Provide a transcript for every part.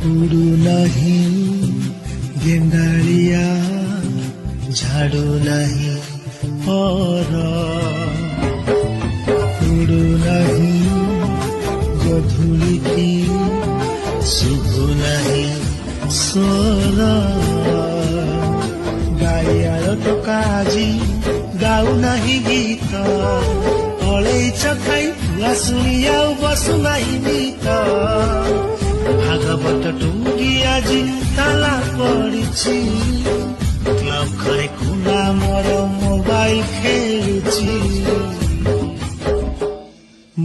उडू नाही गेंडाळिया झाडू नाही पर उडू नाही गधुळीकी शुभू नाही स्वर गाइयाळ टोका आजी गाऊ नाही गीत ଅଳେଇଚ ଖାଇ ପୁଆ ଶୁଣି ଆଉ ବସୁ ନାହିଁ ଗୀତ ଭାଗବତ ଟୁଙ୍ଗି ଆଜି ତାଲା ପଡ଼ିଛି କ୍ଲବ ଘରେ କୁଲା ମୋର ମୋବାଇଲ ଖେଳୁଛି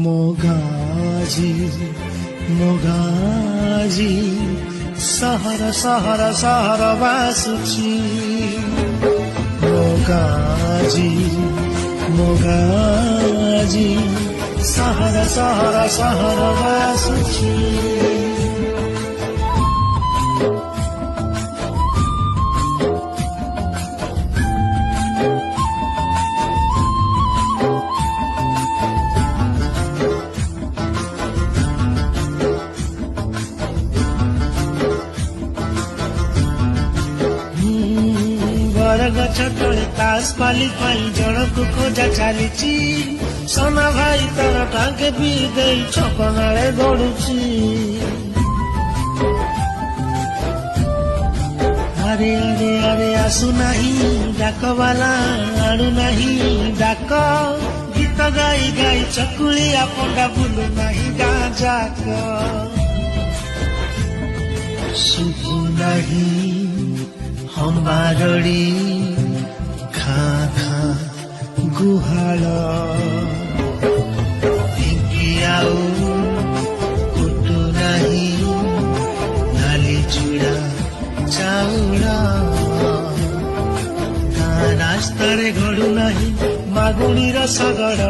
ମୋ ଗାଜି ସହର ସହର ସହର ବାସୁଛି ମୋ ଗାଜି ସହର ସହର ସହର ବାସୁଛି ବରଗଛ ତଳେ ତାସ ପାଲି ପାଇଁ ଜଣକୁ ଖୋଜା ଚାଲିଛି सोना भाई तर टांगे भी देई छकनाळे गडुची अरे अरे अरे आसु नाही डाकवाला आणु नाही डाक गीत गाई गाई चकुली आपंडा बुलु नाही गाजाक शुभु नाही हमारडी खा खा गुहाळ ଆଉ କୁଟୁ ନାହିଁ ନାଲି ଚୁଡ଼ା ଚାଉଳ ଗାଁ ରାସ୍ତାରେ ଘଡୁ ନାହିଁ ମାଗୁଣୀର ଶଗଡ଼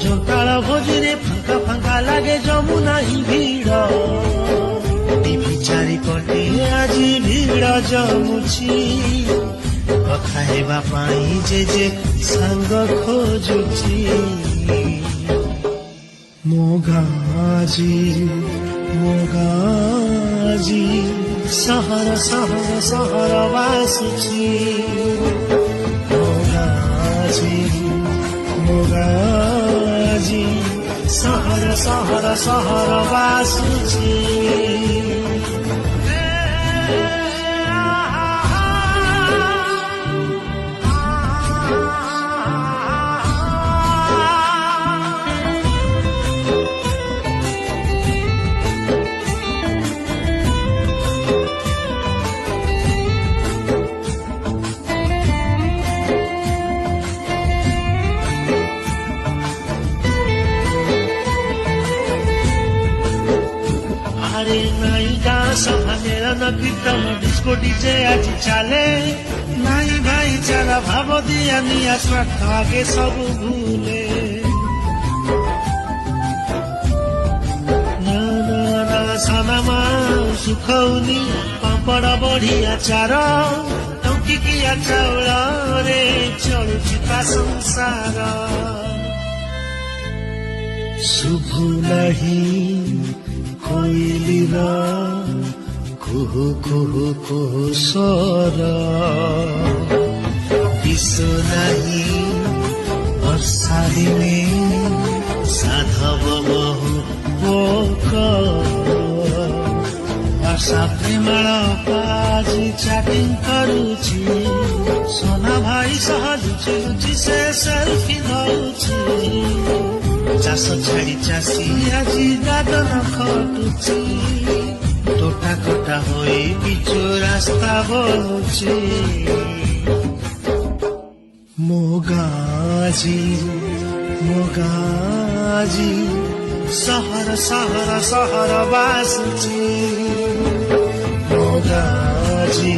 ଜୋତାଳ ଭୋଜିରେ ଫାଙ୍କା ଫାଙ୍କା ଲାଗେ ଜମୁ ନାହିଁ ଭିଡ଼ ଟିଭି ଚାରିପଟେ ଆଜି ଭିଡ଼ ଜମୁଛି କଥା ହେବା ପାଇଁ ଯେ ସାଙ୍ଗ ଖୋଜୁଛି मोगाजी सहर सहर सहर बासुची मोगाजी सहर सहर सहर बासुची अरे नाई डांस मेलन कीर्तन डिस्को डीजे आज चाले नाई भाई चारा भाव दिया निया स्वार्थ आगे सब भूले ना ना ना सामा सुखौनी पापड़ बढ़िया चार टंकिकिया चाउल रे चलुची ता संसार शुभु नहीं कोइलीर कुहु कुहु कुहु स्वर दिशु नाही वर्षा दिने साधव बहु पोक वर्षा प्रेमाळ पाजी चैटिंग करुची सोना भाई सह लुचि लुचि से सेल्फी नउची चाष छाड़ी चाषी आजी दादन खटुची टोटा कोटा होई बिचु रास्ता बोलुची मोगाजी सहर सहर सहर बासुची मोगाजी